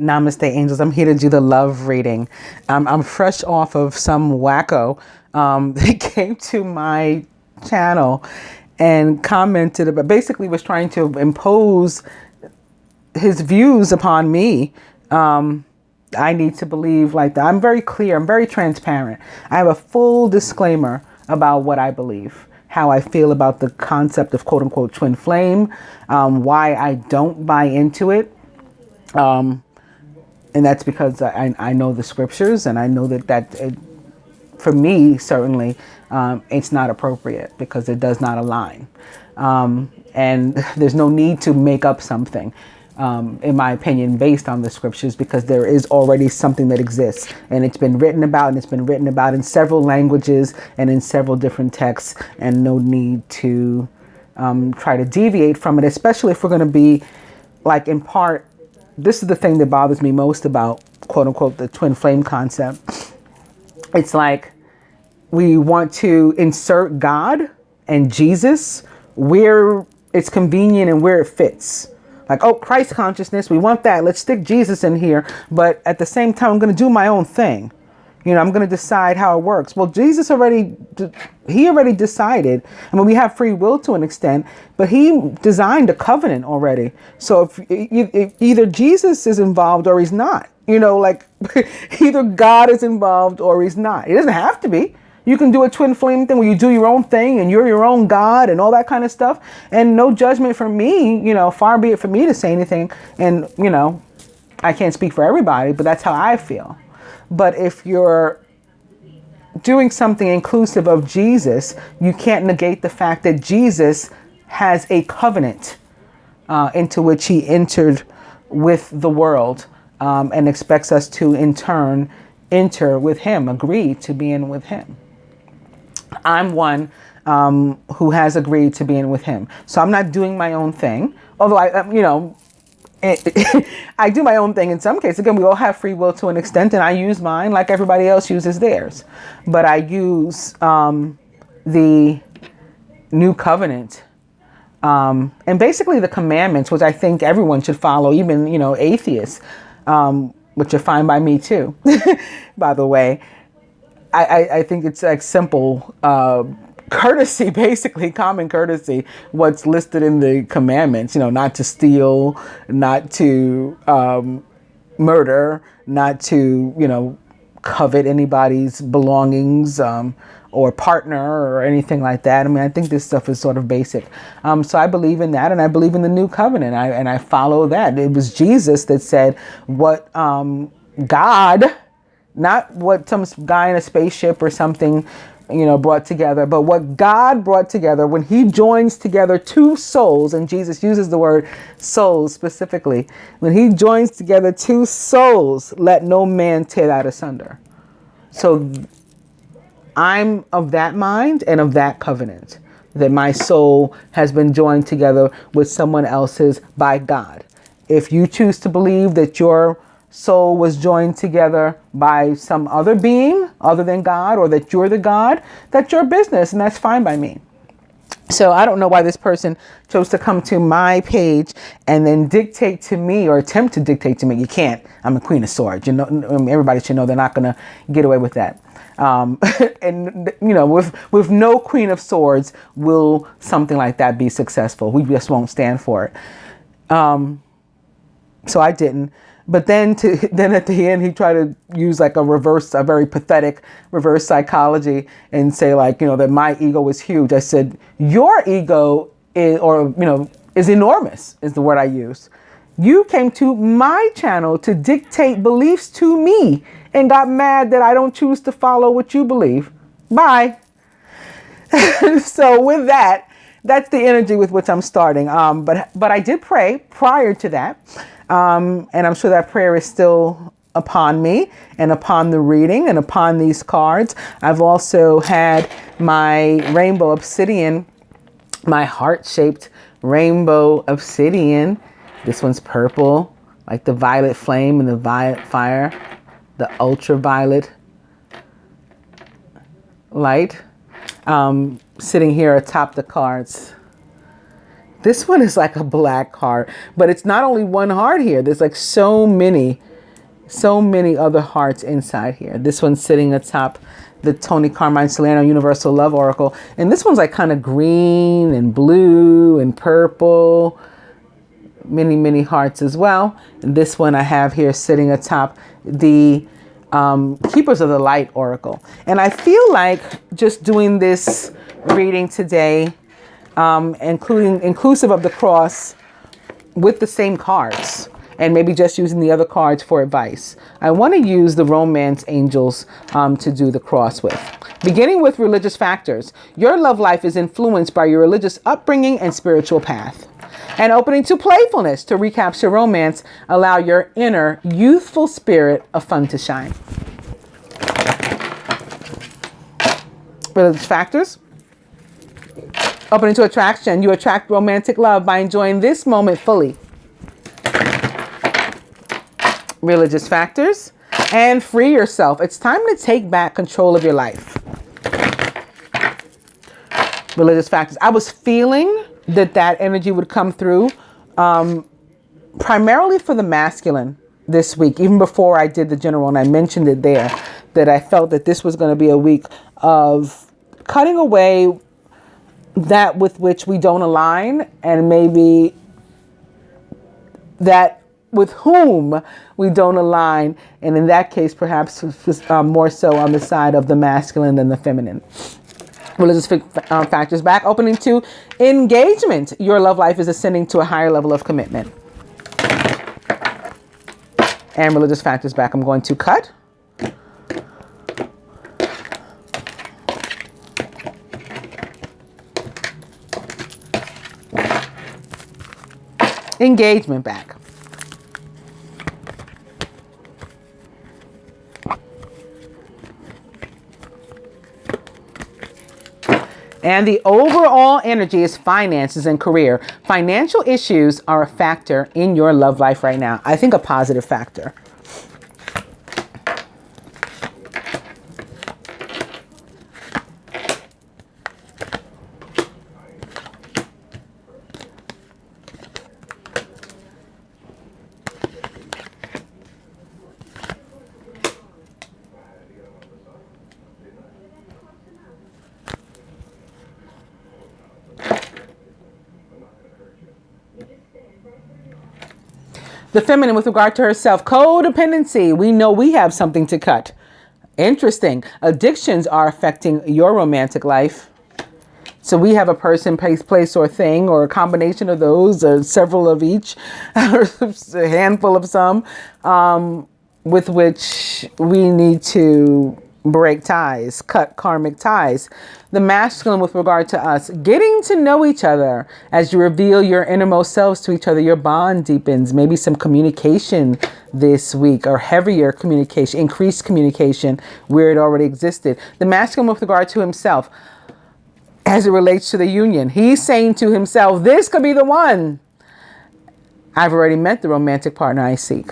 Namaste, angels. I'm here to do the love reading. I'm fresh off of some wacko that came to my channel and commented about, basically was trying to impose his views upon me. I need to believe like that. I'm very clear. I'm very transparent. I have a full disclaimer about what I believe, how I feel about the concept of quote unquote twin flame, why I don't buy into it. And that's because I know the scriptures, and I know that for me, certainly, it's not appropriate because it does not align. And there's no need to make up something, in my opinion, based on the scriptures, because there is already something that exists, and it's been written about, and it's been written about in several languages and in several different texts, and no need to try to deviate from it, especially if we're going to be like in part. This is the thing that bothers me most about quote unquote the twin flame concept. It's like we want to insert God and Jesus where it's convenient and where it fits. Like, oh, Christ consciousness, we want that. Let's stick Jesus in here. But at the same time, I'm going to do my own thing. You know, I'm going to decide how it works. Well, Jesus already decided. I mean, we have free will to an extent, but he designed a covenant already. So if either Jesus is involved or he's not, you know, like either God is involved or he's not. It doesn't have to be. You can do a twin flame thing where you do your own thing and you're your own God and all that kind of stuff. And no judgment from me, you know, far be it for me to say anything. And, you know, I can't speak for everybody, but that's how I feel. But if you're doing something inclusive of Jesus, you can't negate the fact that Jesus has a covenant into which he entered with the world, and expects us to in turn enter with him, agree to be in with him. I'm one who has agreed to be in with him. So I'm not doing my own thing, although I do my own thing in some cases. Again, we all have free will to an extent, and I use mine like everybody else uses theirs. But I use the new covenant and basically the commandments, which I think everyone should follow, even, you know, atheists, which are fine by me too, by the way. I think it's like simple courtesy, basically common courtesy, what's listed in the commandments, you know, not to steal, not to murder, not to, you know, covet anybody's belongings or partner or anything like that. I mean, I think this stuff is sort of basic. So I believe in that, and I believe in the new covenant, and I follow that. It was Jesus that said what God, not what some guy in a spaceship or something, you know, brought together, but what God brought together when he joins together two souls, and Jesus uses the word souls specifically, when he joins together two souls, let no man tear that asunder. So I'm of that mind and of that covenant, that my soul has been joined together with someone else's by God. If you choose to believe that your soul was joined together by some other being other than God, or that you're the God, that's your business, and that's fine by me. So I don't know why this person chose to come to my page and then dictate to me, or attempt to dictate to me. You can't. I'm a Queen of Swords. You know, everybody should know they're not going to get away with that. And you know, with no Queen of Swords will something like that be successful. We just won't stand for it. So I didn't. But then at the end, he tried to use like a very pathetic reverse psychology and say, like, you know, that my ego was huge. I said, your ego is enormous, is the word I used. You came to my channel to dictate beliefs to me and got mad that I don't choose to follow what you believe. Bye. So with that, that's the energy with which I'm starting. But I did pray prior to that. And I'm sure that prayer is still upon me and upon the reading and upon these cards. I've also had my rainbow obsidian, my heart-shaped rainbow obsidian. This one's purple, like the violet flame and the violet fire, the ultraviolet light, sitting here atop the cards. This one is like a black heart, but it's not only one heart here. There's like so many So many other hearts inside here. This one's sitting atop the Tony Carmine Salerno Universal Love Oracle. And this one's like kind of green and blue and purple. Many, many hearts as well. And this one I have here sitting atop the Keepers of the Light Oracle. And I feel like just doing this reading today, inclusive of the cross with the same cards, and maybe just using the other cards for advice. I want to use the romance angels to do the cross with. Beginning with religious factors. Your love life is influenced by your religious upbringing and spiritual path. And opening to playfulness. To recapture romance, allow your inner youthful spirit of fun to shine. Religious factors. Opening to attraction. You attract romantic love by enjoying this moment fully. Religious factors. And free yourself. It's time to take back control of your life. Religious factors. I was feeling that energy would come through primarily for the masculine this week, even before I did the general, and I mentioned it there, that I felt that this was going to be a week of cutting away that with which we don't align, and maybe that with whom we don't align, and in that case perhaps more so on the side of the masculine than the feminine. Religious factors back. Opening to engagement. Your love life is ascending to a higher level of commitment. And religious factors back. I'm going to cut. Engagement back. And the overall energy is finances and career. Financial issues are a factor in your love life right now. I think a positive factor. The feminine with regard to herself. Codependency. We know we have something to cut. Interesting. Addictions are affecting your romantic life. So we have a person, place, or thing, or a combination of those, or several of each, or a handful of some, with which we need to break ties, cut karmic ties. The masculine with regard to us, getting to know each other as you reveal your innermost selves to each other. Your bond deepens. Maybe some communication this week, or heavier communication, increased communication where it already existed. The masculine with regard to himself as it relates to the union. He's saying to himself, this could be the one. I've already met the romantic partner I seek.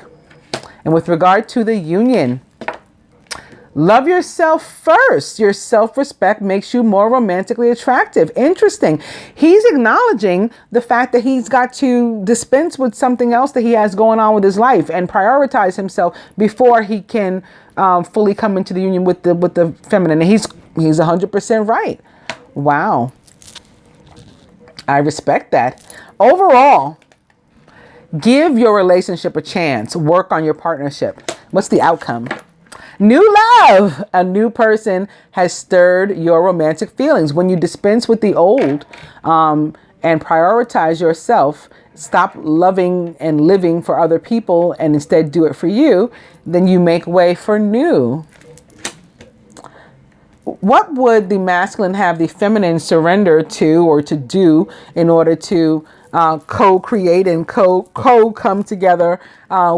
And with regard to the union, love yourself first. Your self-respect makes you more romantically attractive. Interesting. He's acknowledging the fact that he's got to dispense with something else that he has going on with his life and prioritize himself before he can fully come into the union with the feminine. And he's 100% right. Wow. I respect that. Overall, give your relationship a chance. Work on your partnership. What's the outcome? New love. A new person has stirred your romantic feelings. When you dispense with the old and prioritize yourself, stop loving and living for other people and instead do it for you, then you make way for new. What would the masculine have the feminine surrender to or to do in order to co-create and come together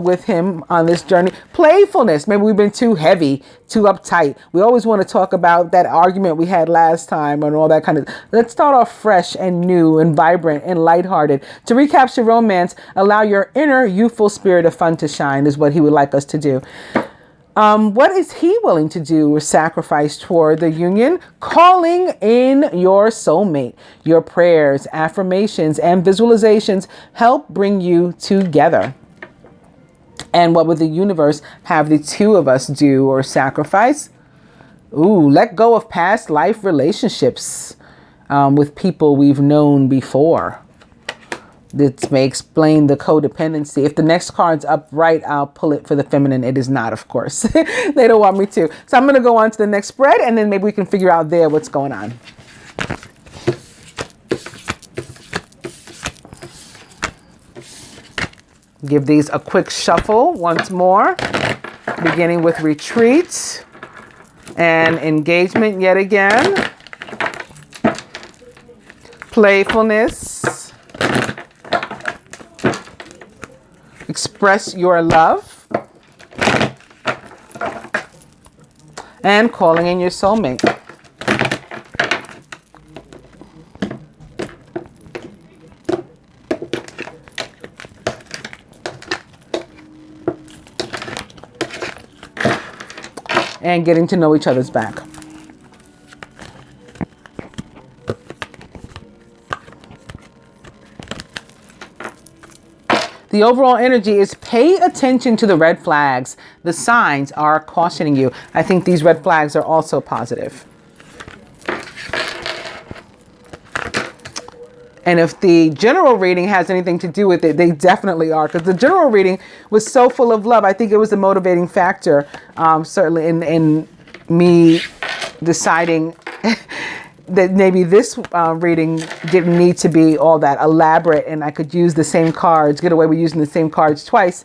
with him on this journey? Playfulness. Maybe we've been too heavy, too uptight. We always want to talk about that argument we had last time and all that kind of. Let's start off fresh and new and vibrant and lighthearted. To recapture romance, allow your inner youthful spirit of fun to shine is what he would like us to do. What is he willing to do or sacrifice toward the union? Calling in your soulmate. Your prayers, affirmations, and visualizations help bring you together. And what would the universe have the two of us do or sacrifice? Ooh, let go of past life relationships with people we've known before. This may explain the codependency. If the next card's upright, I'll pull it for the feminine. It is not, of course. They don't want me to. So I'm going to go on to the next spread, and then maybe we can figure out there what's going on. Give these a quick shuffle once more, beginning with retreat and engagement yet again. Playfulness. Express your love. And calling in your soulmate. And getting to know each other's back. The overall energy is pay attention to the red flags. The signs are cautioning you. I think these red flags are also positive. And if the general reading has anything to do with it, they definitely are. Because the general reading was so full of love. I think it was a motivating factor, certainly in me deciding that maybe this reading didn't need to be all that elaborate, and I could use the same cards, get away with using the same cards twice,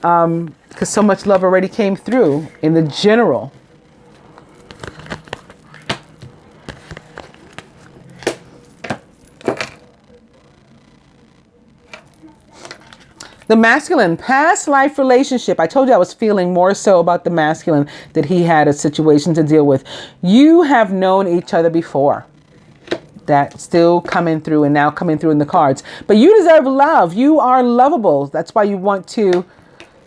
because so much love already came through in the general. The masculine, past life relationship. I told you I was feeling more so about the masculine, that he had a situation to deal with. You have known each other before. That's still coming through and now coming through in the cards. But you deserve love. You are lovable. That's why you want to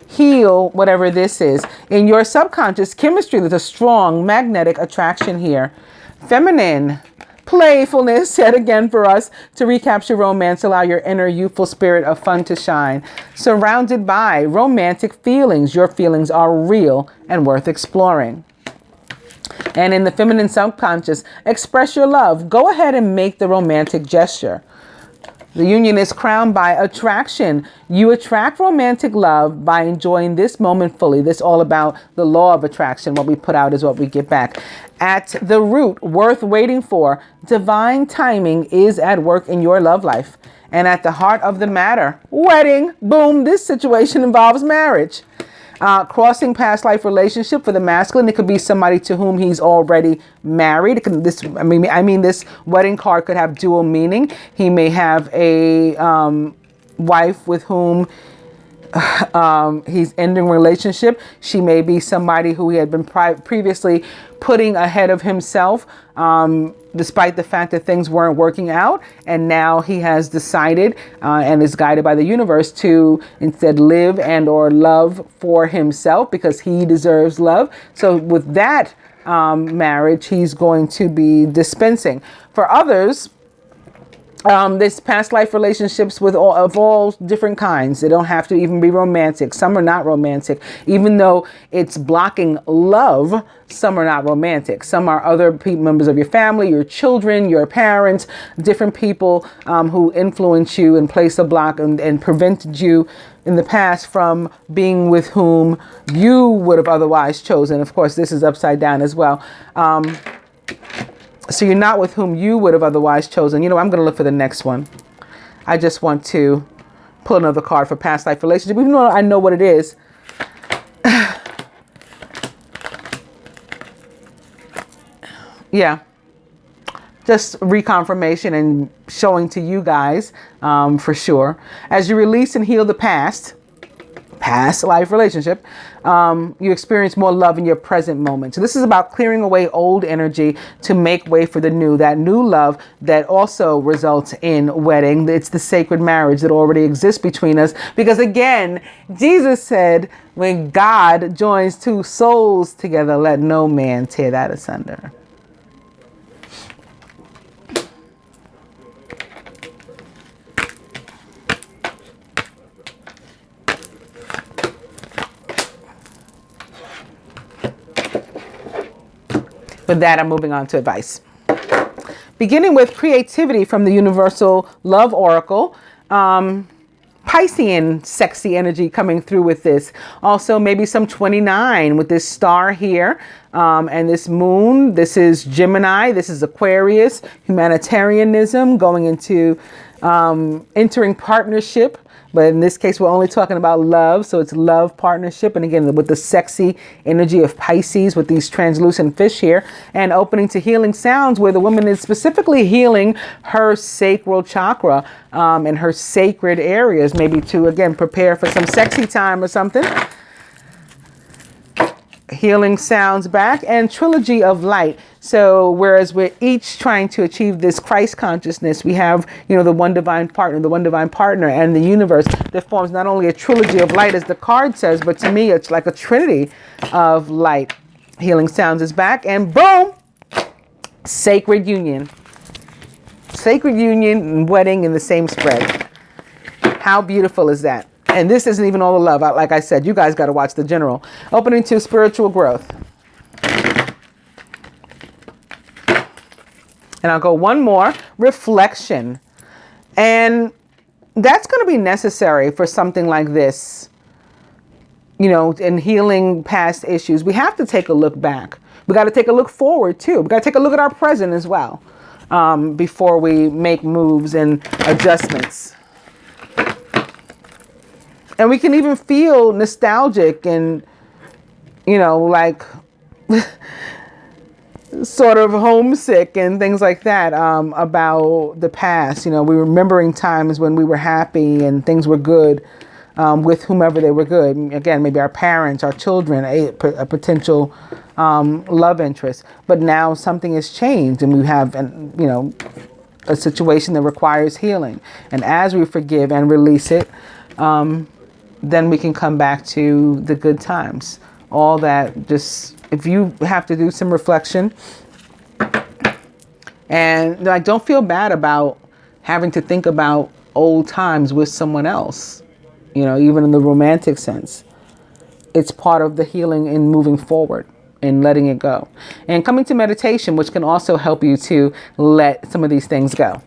heal whatever this is. In your subconscious chemistry, there's a strong magnetic attraction here. Feminine. Playfulness, yet again for us, to recapture romance, allow your inner youthful spirit of fun to shine. Surrounded by romantic feelings. Your feelings are real and worth exploring. And in the feminine subconscious, express your love. Go ahead and make the romantic gesture. The union is crowned by attraction. You attract romantic love by enjoying this moment fully. This is all about the law of attraction. What we put out is what we get back. At the root, worth waiting for, divine timing is at work in your love life. And at the heart of the matter, wedding, boom, this situation involves marriage. Crossing past life relationship for the masculine. It could be somebody to whom he's already married. It can, this wedding card could have dual meaning. He may have a wife with whom he's ending relationship. She may be somebody who he had been previously putting ahead of himself, despite the fact that things weren't working out. And now he has decided and is guided by the universe to instead live and or love for himself, because he deserves love. So with that marriage, he's going to be dispensing. For others, this past life relationships with all different kinds. They don't have to even be romantic. Some are not romantic. Even though it's blocking love, some are not romantic. Some are other members of your family, your children, your parents, different people who influence you and place a block and prevented you in the past from being with whom you would have otherwise chosen. Of course, this is upside down as well. So you're not with whom you would have otherwise chosen. You know, I'm going to look for the next one. I just want to pull another card for past life relationship, even though I know what it is. Yeah. Just reconfirmation and showing to you guys for sure. As you release and heal the past life relationship, you experience more love in your present moment. So this is about clearing away old energy to make way for the new, that new love that also results in wedding. It's the sacred marriage that already exists between us. Because again, Jesus said, when God joins two souls together, let no man tear that asunder. With that, I'm moving on to advice. Beginning with creativity from the Universal Love Oracle. Piscean sexy energy coming through with this. Also maybe some 29 with this star here and this moon. This is Gemini. This is Aquarius. Humanitarianism going into entering partnership. But in this case, we're only talking about love. So it's love partnership. And again, with the sexy energy of Pisces with these translucent fish here, and opening to healing sounds where the woman is specifically healing her sacral chakra and her sacred areas, maybe to, again, prepare for some sexy time or something. Healing sounds back, and trilogy of light. So whereas we're each trying to achieve this Christ consciousness, we have, the one divine partner, and the universe that forms not only a trilogy of light as the card says, but to me it's like a trinity of light. Healing sounds is back, and boom, sacred union and wedding in the same spread. How beautiful is that? And this isn't even all the love. Like I said, you guys got to watch the general. Opening to spiritual growth. And I'll go one more. Reflection. And that's going to be necessary for something like this. In healing past issues. We have to take a look back. We got to take a look forward too. We got to take a look at our present as well. Before we make moves and adjustments. And we can even feel nostalgic and, like sort of homesick and things like that about the past. We're remembering times when we were happy and things were good with whomever they were good. Again, maybe our parents, our children, a potential love interest. But now something has changed and we have, a situation that requires healing. And as we forgive and release it, then we can come back to the good times. All that, just if you have to do some reflection, and don't feel bad about having to think about old times with someone else, even in the romantic sense. It's part of the healing in moving forward and letting it go. And coming to meditation, which can also help you to let some of these things go.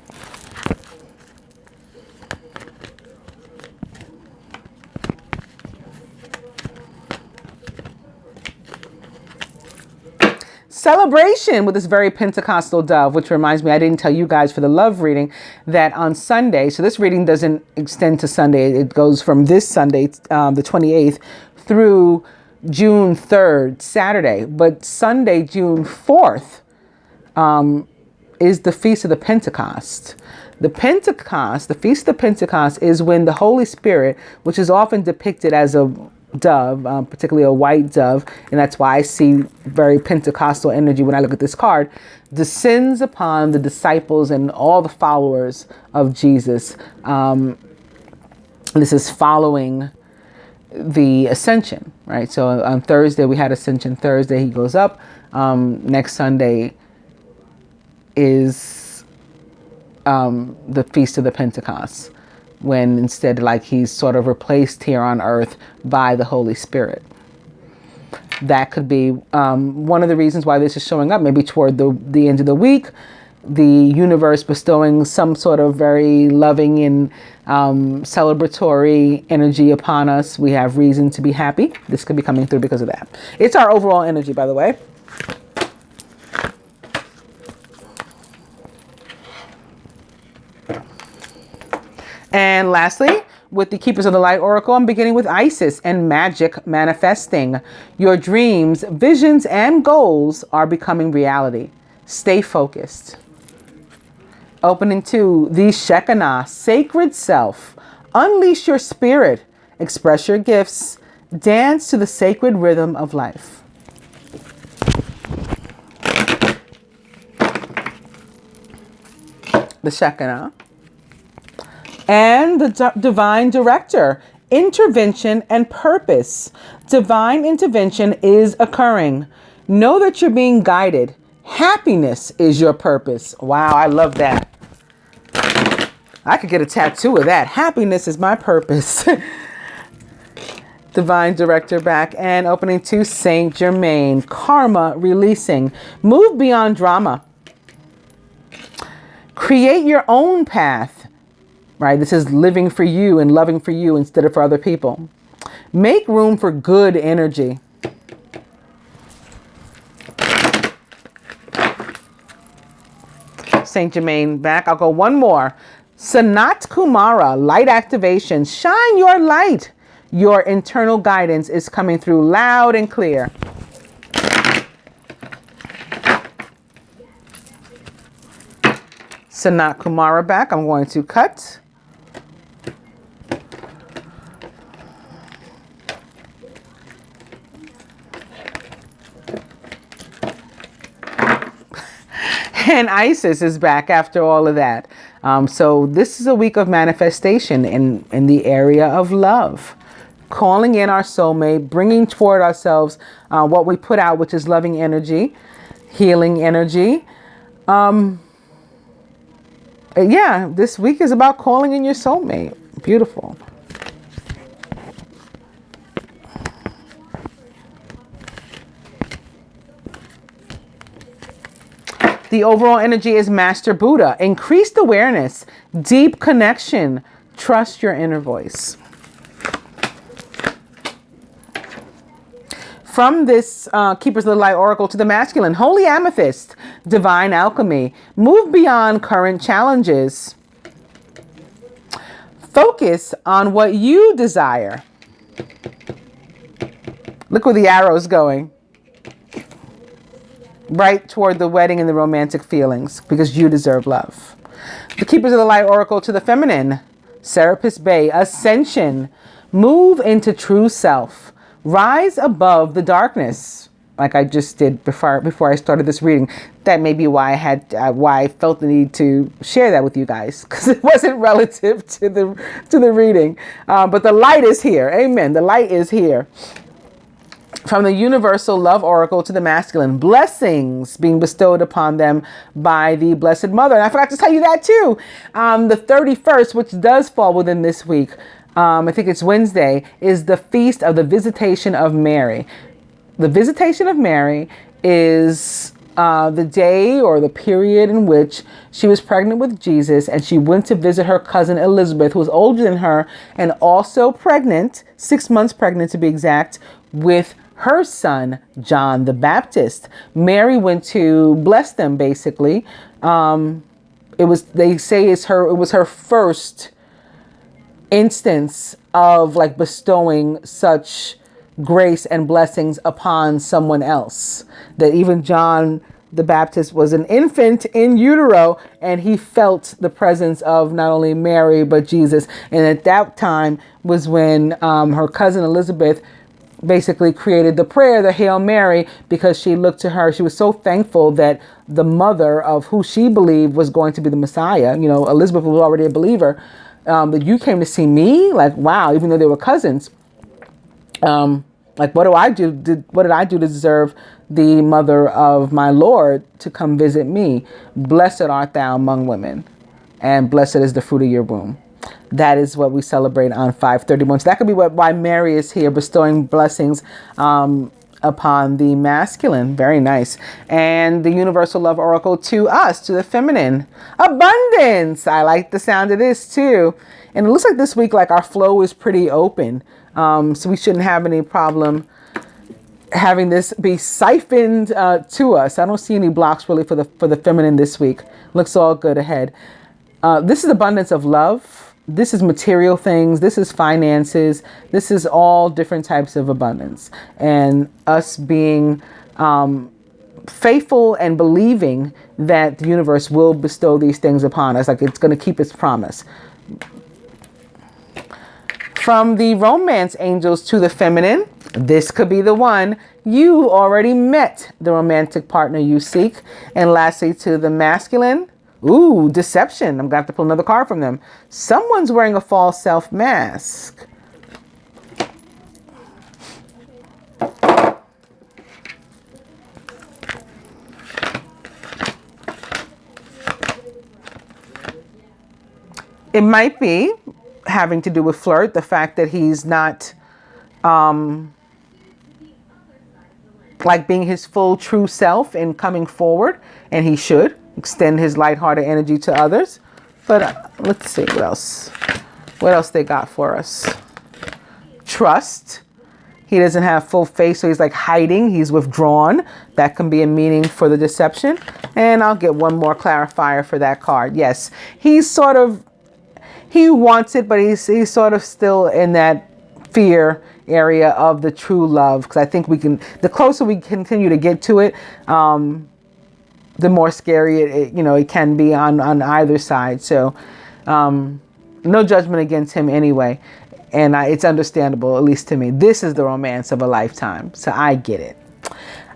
Celebration with this very Pentecostal dove, which reminds me, I didn't tell you guys for the love reading that on Sunday, so this reading doesn't extend to Sunday. It goes from this Sunday, the 28th, through June 3rd, Saturday. But Sunday, June 4th, is the Feast of the Pentecost. The Feast of Pentecost is when the Holy Spirit, which is often depicted as a dove, particularly a white dove, and that's why I see very Pentecostal energy when I look at this card, descends upon the disciples and all the followers of Jesus. This is following the ascension, right? So on Thursday we had Ascension Thursday. He goes up. Next Sunday is the Feast of the Pentecost, when instead he's sort of replaced here on earth by the Holy Spirit. That could be one of the reasons why this is showing up, maybe toward the end of the week, the universe bestowing some sort of very loving and celebratory energy upon us. We have reason to be happy. This could be coming through because of that. It's our overall energy, by the way. And lastly, with the Keepers of the Light Oracle, I'm beginning with Isis and magic manifesting. Your dreams, visions, and goals are becoming reality. Stay focused. Opening to the Shekinah, sacred self. Unleash your spirit. Express your gifts. Dance to the sacred rhythm of life. The Shekinah. And the divine director, intervention and purpose. Divine intervention is occurring. Know that you're being guided. Happiness is your purpose. Wow, I love that. I could get a tattoo of that. Happiness is my purpose. Divine Director back. And opening to Saint Germain. Karma releasing. Move beyond drama. Create your own path. Right? This is living for you and loving for you instead of for other people. Make room for good energy. Saint Germain back. I'll go one more. Sanat Kumara, light activation. Shine your light. Your internal guidance is coming through loud and clear. Sanat Kumara back. I'm going to cut. And Isis is back after all of that. So this is a week of manifestation in the area of love. Calling in our soulmate, bringing toward ourselves what we put out, which is loving energy, healing energy. Yeah, this week is about calling in your soulmate. Beautiful. The overall energy is Master Buddha. Increased awareness, deep connection. Trust your inner voice. From this Keepers of the Light Oracle to the Masculine, Holy Amethyst, Divine Alchemy. Move beyond current challenges. Focus on what you desire. Look where the arrow's going. Right toward the wedding and the romantic feelings, because you deserve love. The Keepers of the Light Oracle to the Feminine, Serapis Bay, Ascension. Move into true self. Rise above the darkness, like I just did before I started this reading. That may be why I felt the need to share that with you guys, because it wasn't relative to the reading. But the light is here. Amen. The light is here. From the Universal Love Oracle to the Masculine, blessings being bestowed upon them by the Blessed Mother. And I forgot to tell you that too. The 31st, which does fall within this week, I think it's Wednesday, is the Feast of the Visitation of Mary. The Visitation of Mary is the day or the period in which she was pregnant with Jesus, and she went to visit her cousin Elizabeth, who was older than her and also pregnant, 6 months pregnant to be exact, with her son, John the Baptist. Mary went to bless them, basically. They say it was her first instance of like bestowing such grace and blessings upon someone else. That even John the Baptist was an infant in utero, and he felt the presence of not only Mary, but Jesus. And at that time was when her cousin Elizabeth basically created the prayer, the Hail Mary, because she looked to her. She was so thankful that the mother of who she believed was going to be the Messiah, Elizabeth was already a believer, that you came to see me, like, wow, even though they were cousins. Like, what did I do to deserve the mother of my Lord to come visit me? Blessed art thou among women, and blessed is the fruit of your womb. That is what we celebrate on 5/31. So that could be why Mary is here, bestowing blessings upon the masculine. Very nice. And the Universal Love Oracle to us, to the feminine. Abundance. I like the sound of this too. And it looks like this week, like our flow is pretty open. So we shouldn't have any problem having this be siphoned to us. I don't see any blocks really for the feminine this week. Looks all good ahead. This is abundance of love. This is material things. This is finances. This is all different types of abundance. And us being faithful and believing that the universe will bestow these things upon us. Like it's going to keep its promise. From the romance angels to the feminine, this could be the one. You already met the romantic partner you seek. And lastly, to the masculine, ooh, deception. I'm going to have to pull another card from them. Someone's wearing a false self mask. It might be having to do with flirt, the fact that he's not like being his full true self and coming forward, and he should extend his lighthearted energy to others. But let's see what else they got for us. Trust. He doesn't have full faith, so he's like hiding. He's withdrawn. That can be a meaning for the deception. And I'll get one more clarifier for that card. Yes, he wants it, but he's sort of still in that fear area of the true love. Because I think the closer we continue to get to it, the more scary it can be on either side. So no judgment against him anyway. And it's understandable, at least to me. This is the romance of a lifetime. So I get it.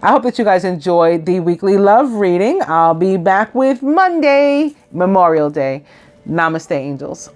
I hope that you guys enjoyed the weekly love reading. I'll be back with Monday, Memorial Day. Namaste, angels.